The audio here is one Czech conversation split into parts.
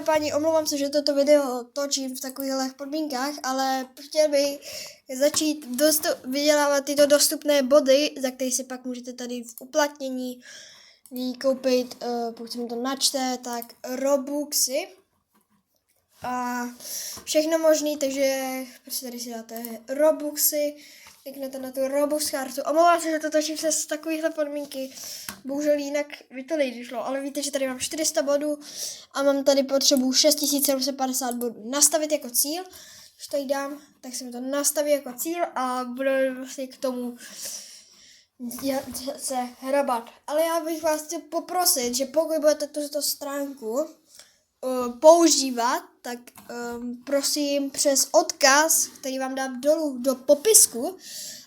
Páni, omlouvám se, že toto video točím v takových podmínkách, ale chtěl bych začít vydělávat tyto dostupné body, za které si pak můžete tady v uplatnění koupit, pokud se mi to načte, tak Robuxy a všechno možný, takže prostě tady si dáte Robuxy, kliknete na tu Robux kartu. Omlouvám se, že to točím se z takovýchhle podmínky, bohužel jinak by to nejšlo, ale víte, že tady mám 400 bodů a mám tady potřebu 6750 bodů nastavit jako cíl. Když tady dám, tak se mi to nastaví jako cíl a budu vlastně k tomu se hrabat. Ale já bych vás chtěl poprosit, že pokud budete tuto stránku používat, tak prosím přes odkaz, který vám dám dolů do popisku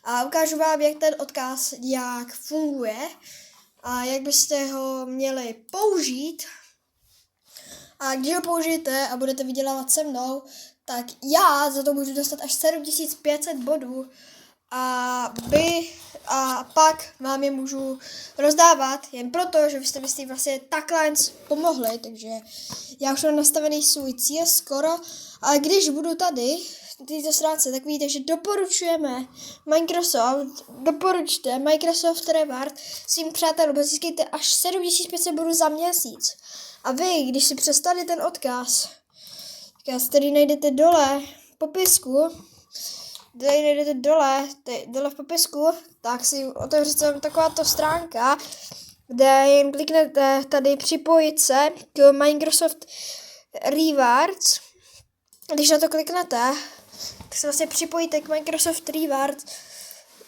a ukážu vám, jak ten odkaz jak funguje a jak byste ho měli použít. A když ho použijete a budete vydělávat se mnou, tak já za to můžu dostat až 7500 bodů a pak vám je můžu rozdávat jen proto, že byste mi s tím vlastně takhle pomohli, takže já už mám nastavený svůj cíl skoro, ale když budu tady na této stránce, tak víte, že doporučujeme doporučte Microsoft Reward svým přátelům, získejte až 7500 bodů za měsíc. A vy, když si přestali ten odkaz, který najdete dole v popisku, dole v popisku, tak si otevřete takováto stránka, kde jen kliknete tady připojit se k Microsoft Rewards. Když na to kliknete, tak se vlastně připojíte k Microsoft Rewards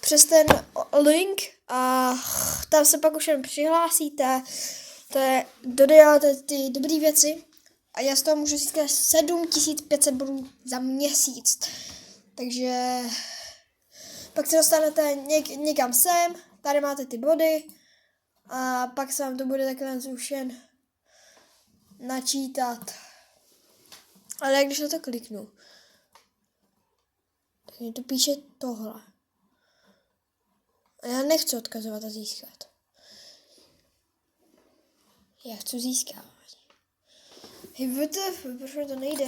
přes ten link a tam se pak už jen přihlásíte, dodáte ty dobré věci a já z toho můžu získat 7500 bodů za měsíc. Takže pak se dostanete někam sem, tady máte ty body a pak se vám to bude takhle už jen načítat. Ale jak když na to kliknu, tak mi to píše tohle. A já nechci odkazovat a získat. Já chci získávat. Proč mi to nejde?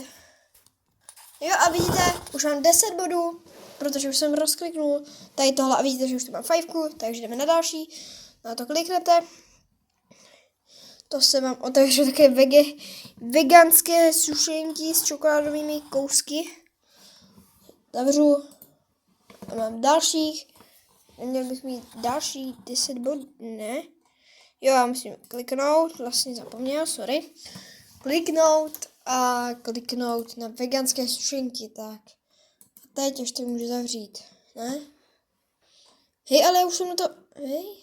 Jo a vidíte, už mám 10 bodů, protože už jsem rozkliknul tady tohle a vidíte, že už tu mám 5, takže jdeme na další. Na to kliknete. To se vám otevře také veganské sušenky s čokoládovými kousky. Zavřu. A mám dalších. Neměl bych mít další 10 bodů, ne. Jo, já musím kliknout, vlastně zapomněl, sorry. Kliknout na veganské sušenky, tak. A teď už to můžu zavřít, ne? Hej, ale už jsem to, hej.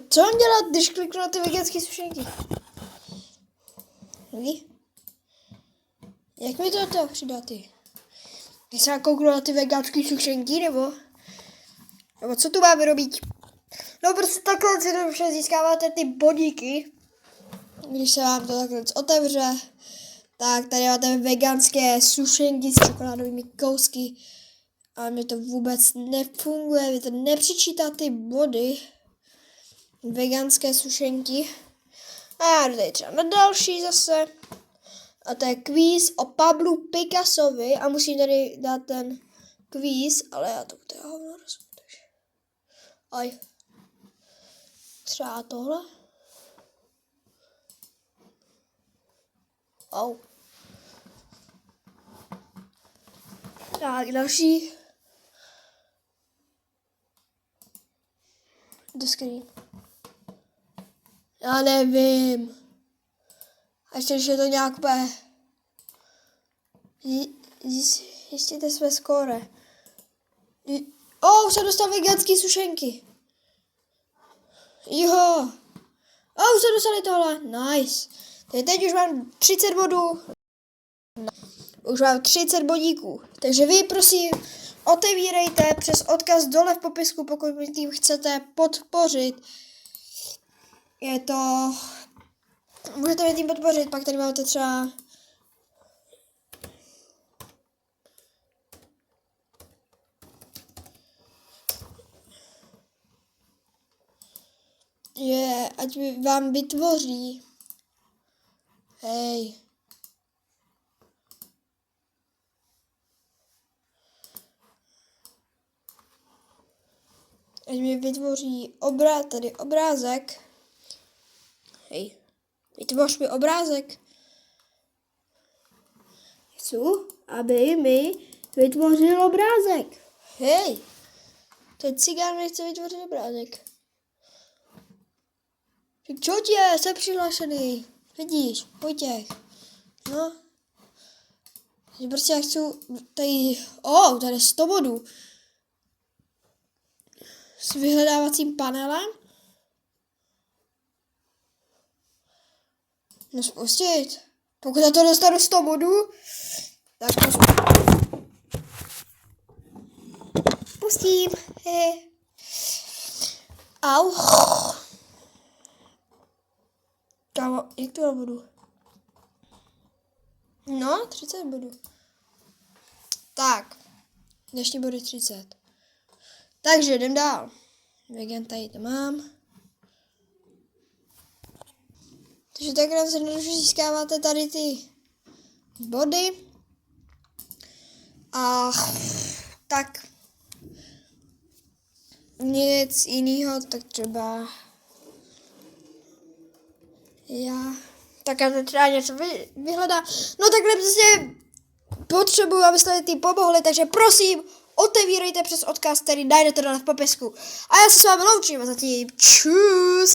Co mám dělat, když kliknu na ty veganské sušenky? Ví? Jak mi to přidá ty? Když se kouknu na ty veganské sušenky, nebo co tu máme robit? No prostě takhle si dobře získáváte ty bodíky. Když se vám to takhle otevře, tak tady máte veganské sušenky s čokoládovými kousky. A mi to vůbec nefunguje, vy to nepřičítáte ty body. Veganské sušenky. A já jdu tady třeba na další zase. A to je kvíz o Pablu Picassovi. A musím tady dát ten kvíz, ale já to teda hovno rozumím. Aj. Třeba tohle. Au. Tak, další. Do screen. Já nevím. A ještě, že to nějak bude. Zjistíte své skóre. Už jsem dostal veganský sušenky. Jo. Už jsem dostali tohle. Nice. Teď už mám 30 bodů. Už mám 30 bodíků. Takže vy prosím otevírejte přes odkaz dole v popisku, pokud mi tím chcete podpořit. Je to... Můžete mě tím podpořit, pak tady máte třeba... Ať vám vytvoří Hej. Ať mi vytvoří tady obrázek. Hej. Vytvoř mi obrázek. Chci, aby mi vytvořil obrázek. Hej. Ten cigán mi chce vytvořit obrázek. Čo tě, jsem přihlášený. Vidíš, Vojtěch. No. Prostě já chci tady, tady 100 bodů. S vyhledávacím panelem. No spustit. Pokud za to dostanu 100 bodů, tak to spustím. Au. Kámo, jak to budu? No, 30 bodů. Tak. Dnešní body 30. Takže jdem dál. Vegan tady to mám. Takže takhle se jednoduše získáváte tady ty body. A tak nic jiného, tak třeba tak já třeba něco vyhledá. No takhle prostě potřebuju, abyste ty pomohli, takže prosím, otevírejte přes odkaz, který najdete na popisku. A já se s vámi loučím a zatím čus.